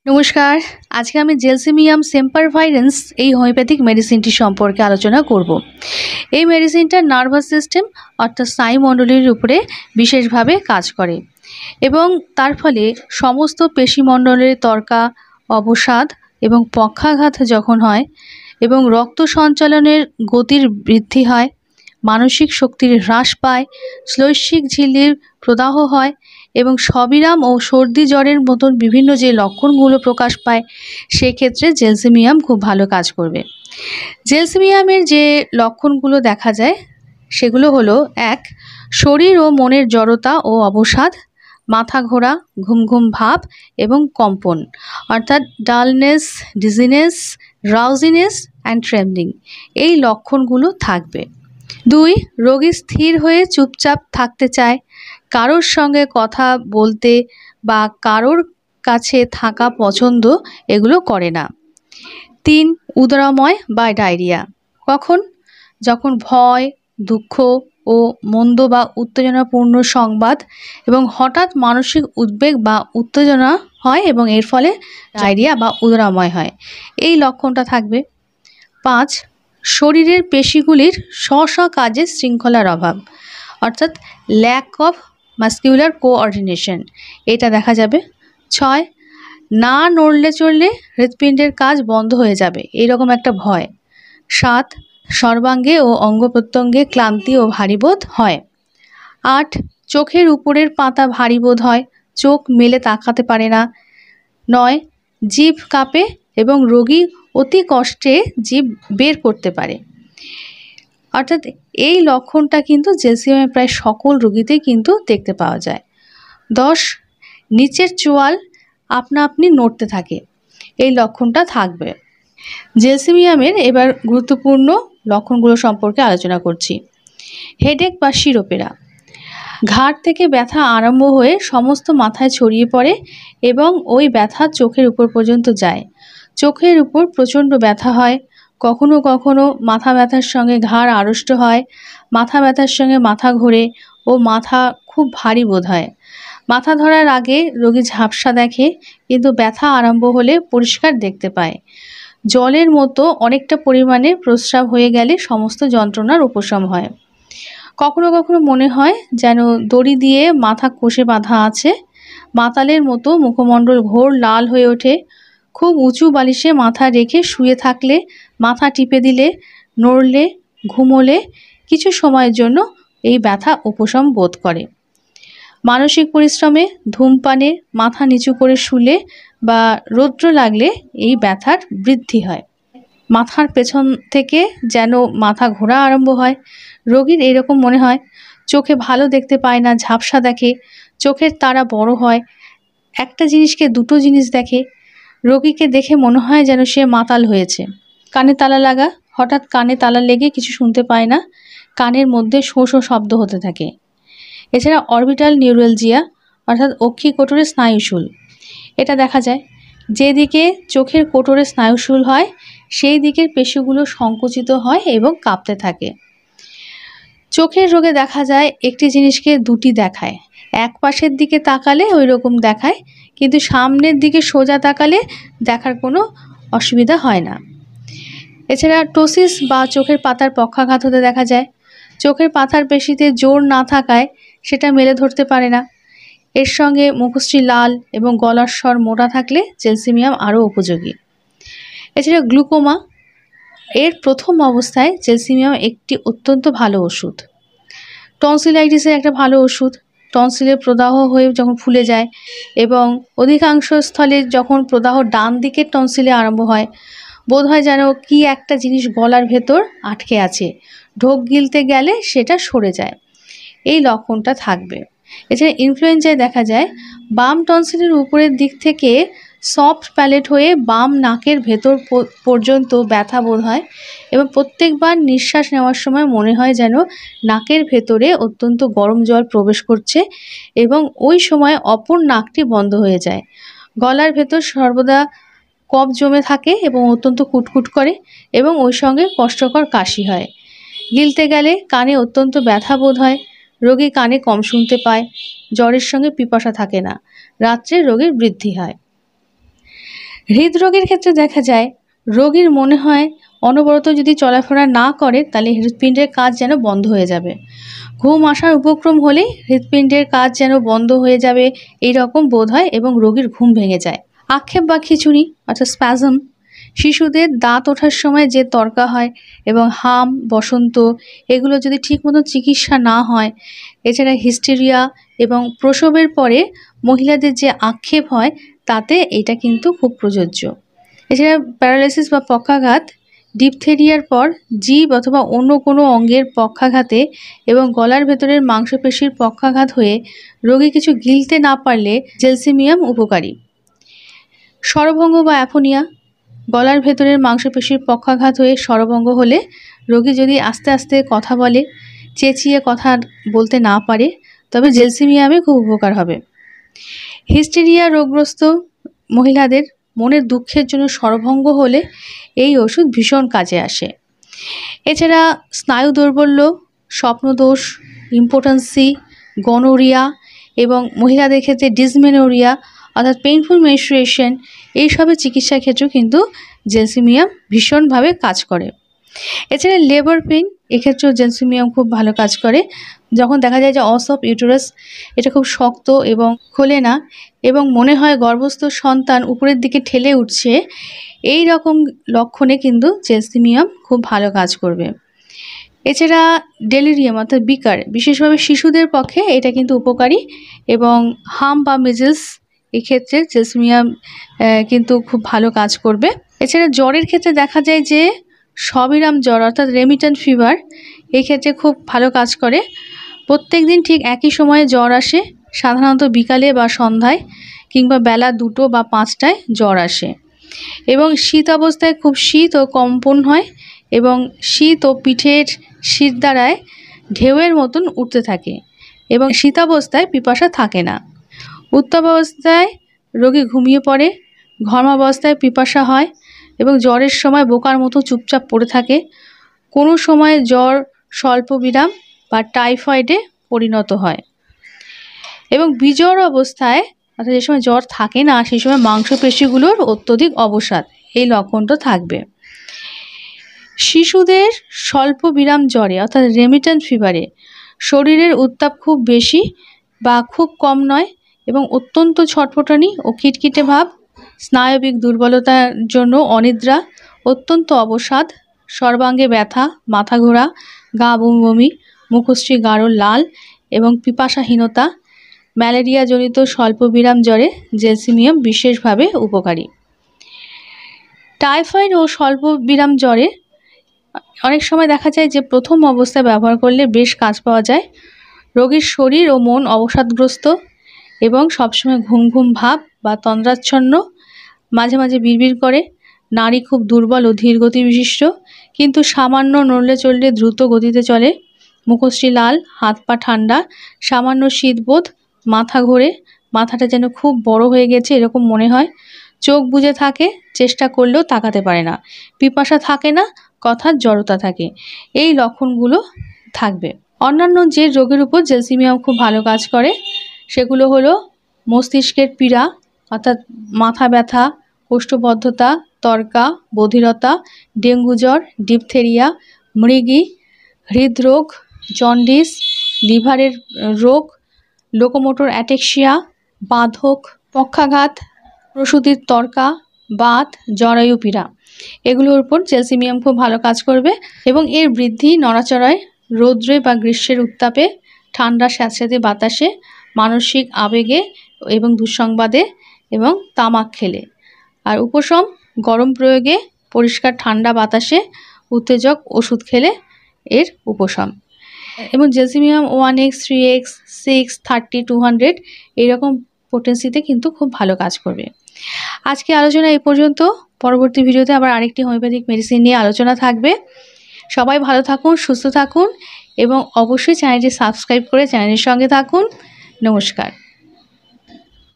নমস্কার। আজকে আমি জেলসিমিয়াম সেম্পারভাইরেন্স এই হোমিওপ্যাথিক মেডিসিনটি সম্পর্কে আলোচনা করব। এই মেডিসিনটা নার্ভাস সিস্টেম অর্থাৎ স্নায়ুমণ্ডলীর উপরে বিশেষভাবে কাজ করে এবং তার ফলে সমস্ত পেশিমণ্ডলের তরকা, অবসাদ এবং পক্ষাঘাত যখন হয় এবং রক্ত সঞ্চালনের গতির বৃদ্ধি হয়, মানসিক শক্তির হ্রাস পায়, শ্লৈষ্মিক ঝিল্লির প্রদাহ হয় এবং সবিরাম ও সর্দি জ্বরের মতন বিভিন্ন যে লক্ষণগুলো প্রকাশ পায়, সেক্ষেত্রে জেলসিমিয়াম খুব ভালো কাজ করবে। জেলসিমিয়ামের যে লক্ষণগুলো দেখা যায় সেগুলো হলো: ১. শরীর ও মনের জড়তা ও অবসাদ, মাথা ঘোরা, ঘুম ঘুম ভাব এবং কম্পন অর্থাৎ dullness, dizziness, drowsiness and trembling, এই লক্ষণগুলো থাকবে। ২. রোগী স্থির হয়ে চুপচাপ থাকতে চায়, কারোর সঙ্গে কথা বলতে বা কারোর কাছে থাকা পছন্দ এগুলো করে না। ৩. উদরাময় বা ডায়রিয়া। কখন? যখন ভয়, দুঃখ ও মন্দ বা উত্তেজনাপূর্ণ সংবাদ এবং হঠাৎ মানসিক উদ্বেগ বা উত্তেজনা হয় এবং এর ফলে ডায়রিয়া বা উদরাময় হয়, এই লক্ষণটা থাকবে। ৫. শরীরের পেশিগুলির স্ব কাজে শৃঙ্খলার অভাব অর্থাৎ ল্যাক অফ মাস্কিউলার কোঅর্ডিনেশন, এটা দেখা যাবে। ৬. না নড়লে চললে হৃৎপিণ্ডের কাজ বন্ধ হয়ে যাবে, এইরকম একটা ভয়। ৭. সর্বাঙ্গে ও অঙ্গ প্রত্যঙ্গে ক্লান্তি ও ভারী বোধ হয়। ৮. চোখের উপরের পাতা ভারী বোধ হয়, চোখ মেলে তাকাতে পারে না। ৯. জিভ কাঁপে এবং রোগী অতি কষ্টে জিভ বের করতে পারে। অর্থাৎ এই লক্ষণটা কিন্তু জেলসিমিয়ামের প্রায় সকল রোগীতেই কিন্তু দেখতে পাওয়া যায়। ১০. নিচের চোয়াল আপনা আপনি নড়তে থাকে, এই লক্ষণটা থাকবে। জেলসিমিয়ামের এবার গুরুত্বপূর্ণ লক্ষণগুলো সম্পর্কে আলোচনা করছি। হেডেক বা শিরোপেরা। ঘাড় থেকে ব্যথা আরম্ভ হয়ে সমস্ত মাথায় ছড়িয়ে পড়ে এবং ওই ব্যথা চোখের উপর পর্যন্ত যায়। চোখের উপর প্রচণ্ড ব্যথা হয়, কখনো কখনো মাথা ব্যথার সঙ্গে ঘাড় আড়ষ্ট হয়, মাথা ব্যথার সঙ্গে মাথা ঘোরে ও মাথা খুব ভারী বোধ হয়। মাথা ধরার আগে রোগী ঝাপসা দেখে, কিন্তু ব্যথা আরম্ভ হলে পরিষ্কার দেখতে পায়। জলের মতো অনেকটা পরিমাণে প্রস্রাব হয়ে গেলে সমস্ত যন্ত্রণার উপশম হয়। কখনো কখনো মনে হয় যেন দড়ি দিয়ে মাথা কষে বাঁধা আছে। মাতালের মতো মুখমণ্ডল ঘোর লাল হয়ে ওঠে। খুব উঁচু বালিশে মাথা রেখে শুয়ে থাকলে, মাথা টিপে দিলে, নড়লে, ঘুমোলে কিছু সময়ের জন্য এই ব্যথা উপশম বোধ করে। মানসিক পরিশ্রমে, ধূমপানে, মাথা নিচু করে শুলে বা রৌদ্র লাগলে এই ব্যথার বৃদ্ধি হয়। মাথার পেছন থেকে যেন মাথা ঘোরা আরম্ভ হয়। রোগীর এইরকম মনে হয়। চোখে ভালো দেখতে পায় না, ঝাপসা দেখে, চোখের তারা বড় হয়, একটা জিনিসকে দুটো জিনিস দেখে। রোগীকে দেখে মনে হয় যেন সে মাতাল হয়েছে। কানে তালা লাগা, হঠাৎ কানে তালা লেগে কিছু শুনতে পায় না, কানের মধ্যে শো শো শব্দ হতে থাকে। এছাড়া অরবিটাল নিউরালজিয়া অর্থাৎ অক্ষি কোটরে স্নায়ুশূল, এটা দেখা যায়। যেদিকে চোখের কোটরে স্নায়ুশূল হয় সেই দিকের পেশিগুলো সংকুচিত হয় এবং কাঁপতে থাকে। চোখের রোগে দেখা যায় একটি জিনিসকে দুটি দেখায়, এক পাশের দিকে তাকালে ওই রকম দেখায়, কিন্তু সামনের দিকে সোজা তাকালে দেখার কোনো অসুবিধা হয় না। এছাড়া টোসিস বা চোখের পাতার পক্ষাঘাত হতে দেখা যায়। চোখের পাতার পেশিতে জোর না থাকায় সেটা মেলে ধরতে পারে না। এর সঙ্গে মুখশ্রী লাল এবং গলার স্বর মোটা থাকলে জেলসিমিয়াম আরও উপযোগী। এছাড়া গ্লুকোমা, এর প্রথম অবস্থায় জেলসিমিয়াম একটি অত্যন্ত ভালো ওষুধ। টনসিলাইটিসের একটা ভালো ওষুধ। টনসিলের প্রদাহ হয়ে যখন ফুলে যায় এবং অধিকাংশ স্থলে যখন প্রদাহ ডান দিকের টনসিলে আরম্ভ হয়, বোধ হয় যেন কি একটা জিনিস গলার ভেতর আটকে আছে, ঢোক গিলতে গেলে সেটা সরে যায়, এই লক্ষণটা থাকবে। এছাড়া ইনফ্লুয়েঞ্জায় দেখা যায় বাম টনসিলের উপরের দিক থেকে সফট প্যালেট হয়ে বাম নাকের ভেতর পর্যন্ত ব্যথা বোধ হয় এবং প্রত্যেকবার নিঃশ্বাস নেওয়ার সময় মনে হয় যেন নাকের ভেতরে অত্যন্ত গরম জল প্রবেশ করছে এবং ওই সময় অপর নাকটি বন্ধ হয়ে যায়। গলার ভেতর সর্বদা কফ জমে থাকে এবং অত্যন্ত কুটকুট করে এবং ওই সঙ্গে কষ্টকর কাশি হয়। গিলতে গেলে কানে অত্যন্ত ব্যথা বোধ হয়, রোগী কানে কম শুনতে পায়, জ্বরের সঙ্গে পিপাসা থাকে না, রাত্রে রোগীর বৃদ্ধি হয়। হৃদরোগের ক্ষেত্রে দেখা যায় রোগীর মনে হয় অনবরত যদি চলাফেরা না করে তাহলে হৃৎপিণ্ডের কাজ যেন বন্ধ হয়ে যাবে। ঘুম আসার উপক্রম হলেই হৃৎপিণ্ডের কাজ যেন বন্ধ হয়ে যাবে এই রকম বোধ হয় এবং রোগীর ঘুম ভেঙে যায়। আক্ষেপ বা খিঁচুনি অর্থাৎ স্প্যাজম, শিশুদের দাঁত ওঠার সময় যে তরকা হয় এবং হাম, বসন্ত এগুলো যদি ঠিকমতো চিকিৎসা না হয়, এছাড়া হিস্টেরিয়া এবং প্রসবের পরে মহিলাদের যে আক্ষেপ হয় তাতে এটা কিন্তু খুব প্রযোজ্য। এছাড়া প্যারালাইসিস বা পক্ষাঘাত, ডিপথেরিয়ার পর জিভ অথবা অন্য কোনো অঙ্গের পক্ষাঘাতে এবং গলার ভেতরের মাংসপেশির পক্ষাঘাত হয়ে রোগী কিছু গিলতে না পারলে জেলসিমিয়াম উপকারী। স্বরভঙ্গ বা অ্যাফোনিয়া, গলার ভেতরের মাংসপেশির পক্ষাঘাত হয়ে স্বরভঙ্গ হলে রোগী যদি আস্তে আস্তে কথা বলে, চেঁচিয়ে কথা বলতে না পারে, তবে জেলসিমিয়ামে খুব উপকার হবে। হিস্টেরিয়া রোগগ্রস্ত মহিলাদের মনের দুঃখের জন্য স্বরভঙ্গ হলে এই ওষুধ ভীষণ কাজে আসে। এছাড়া স্নায়ু দৌর্বল্য, স্বপ্নদোষ, ইম্পোটেন্সি, গনোরিয়া এবং মহিলাদের ক্ষেত্রে ডিসমেনোরিয়া অর্থাৎ পেইনফুল মেনস্ট্রুয়েশন এইসবের চিকিৎসার ক্ষেত্রেও কিন্তু জেলসিমিয়াম ভীষণভাবে কাজ করে। এছাড়া লেবার পেইন, এক্ষেত্রেও জেলসিমিয়াম খুব ভালো কাজ করে। যখন দেখা যায় যে অস অফ ইউটেরাস এটা খুব শক্ত এবং খোলে না এবং মনে হয় গর্ভস্থ সন্তান উপরের দিকে ঠেলে উঠছে, এই রকম লক্ষণে কিন্তু জেলসিমিয়াম খুব ভালো কাজ করবে। এছাড়া ডেলিরিয়াম অর্থাৎ বিকার, বিশেষভাবে শিশুদের পক্ষে এটা কিন্তু উপকারী এবং হাম বা মিজলস এক্ষেত্রে জেলসিমিয়াম কিন্তু খুব ভালো কাজ করবে। এছাড়া জ্বরের ক্ষেত্রে দেখা যায় যে সবিরাম জ্বর অর্থাৎ রেমিট্যান্ট ফিভার এই ক্ষেত্রে খুব ভালো কাজ করে। প্রত্যেক দিন ঠিক একই সময়ে জ্বর আসে, সাধারণত বিকালে বা সন্ধ্যায় কিংবা বেলা 2টো বা 5টায় জ্বর আসে এবং শীত অবস্থায় খুব শীত ও কম্পন হয় এবং শীত ও পিঠের শিরদাঁড়ায় ঢেউয়ের মতন উঠতে থাকে এবং শীতাবস্থায় পিপাসা থাকে না। উত্তাপ অবস্থায় রোগী ঘুমিয়ে পড়ে, ঘর্মাবস্থায় পিপাসা হয় এবং জ্বরের সময় বোকার মতো চুপচাপ পড়ে থাকে। কোনো সময় জ্বর স্বল্পবিরাম বা টাইফয়েডে পরিণত হয় এবং বিজ্বর অবস্থায় অর্থাৎ যে সময় জ্বর থাকে না সেই সময় মাংসপেশিগুলোর অত্যধিক অবসাদ এই লক্ষণটা থাকবে। শিশুদের স্বল্প বিরাম জ্বরে অর্থাৎ রেমিট্যান্ট ফিভারে শরীরের উত্তাপ খুব বেশি বা খুব কম নয় এবং অত্যন্ত ছটফটানি ও খিটখিটে ভাব, স্নায়বিক দুর্বলতার জন্য অনিদ্রা, অত্যন্ত অবসাদ, সর্বাঙ্গে ব্যথা, মাথা ঘোরা, গা বমি বমি, মুখশ্রী গাঢ় লাল এবং পিপাসাহীনতা, ম্যালেরিয়াজনিত স্বল্পবিরাম জ্বরে জেলসিমিয়াম বিশেষভাবে উপকারী। টাইফয়েড ও স্বল্পবিরাম জ্বরে অনেক সময় দেখা যায় যে প্রথম অবস্থায় ব্যবহার করলে বেশ কাজ পাওয়া যায়। রোগীর শরীর ও মন অবসাদগ্রস্ত এবং সবসময় ঘুম ঘুম ভাব বা তন্দ্রাচ্ছন্ন, মাঝে মাঝে বিড়বিড় করে, নাড়ি খুব দুর্বল ও ধীর গতি বিশিষ্ট, কিন্তু সামান্য নড়লে চললে দ্রুত গতিতে চলে, মুখশ্রী লাল, হাত পা ঠান্ডা, সামান্য শীতবোধ, মাথা ঘোরে, মাথাটা যেন খুব বড় হয়ে গেছে এরকম মনে হয়, চোখ বুজে থাকে, চেষ্টা করলেও তাকাতে পারে না, পিপাসা থাকে না, কথার জড়তা থাকে, এই লক্ষণগুলো থাকবে। অন্যান্য যে রোগের উপর জেলসিমিয়াম খুব ভালো কাজ করে সেগুলো হলো মস্তিষ্কের পীড়া অর্থাৎ মাথা ব্যথা, কোষ্ঠবদ্ধতা, তর্কা, বধিরতা, ডেঙ্গু জ্বর, ডিপথেরিয়া, মৃগী, হৃদরোগ, জন্ডিস, লিভারের রোগ, লোকোমোটর অ্যাটেক্সিয়া, বাধক, পক্ষাঘাত, প্রসূতির তর্কা, বাত, জরায়ু পীড়া এগুলোর উপর জেলসিমিয়াম খুব ভালো কাজ করবে এবং এর বৃদ্ধি নড়াচড়ায়, রৌদ্রে বা গ্রীষ্মের উত্তাপে, ঠান্ডা স্যাঁতস্যাঁতে বাতাসে, মানসিক আবেগে এবং দুঃসংবাদে এবং তামাক খেলে। আর উপশম গরম প্রয়োগে, পরিষ্কার ঠান্ডা বাতাসে, উত্তেজক ওষুধ খেলে এর উপশম। এবং জেলসিমিয়াম 1x, 3x, 6, 30, 200 এইরকম পোটেন্সিতে কিন্তু খুব ভালো কাজ করবে। আজকে আলোচনা এই পর্যন্ত। পরবর্তী ভিডিওতে আবার আরেকটি হোমিওপ্যাথিক মেডিসিন নিয়ে আলোচনা থাকবে। সবাই ভালো থাকুন, সুস্থ থাকুন এবং অবশ্যই চ্যানেলটি সাবস্ক্রাইব করে চ্যানেলের সঙ্গে থাকুন। নমস্কার।